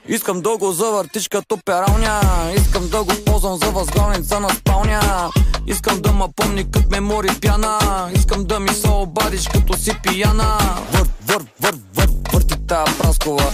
Искам да го завъртиш като пералня. Искам да го ползвам за възглавница на спалня. Искам да ма помни като мемори пяна. Искам да ми се обадиш като си пияна. Върти тая праскова.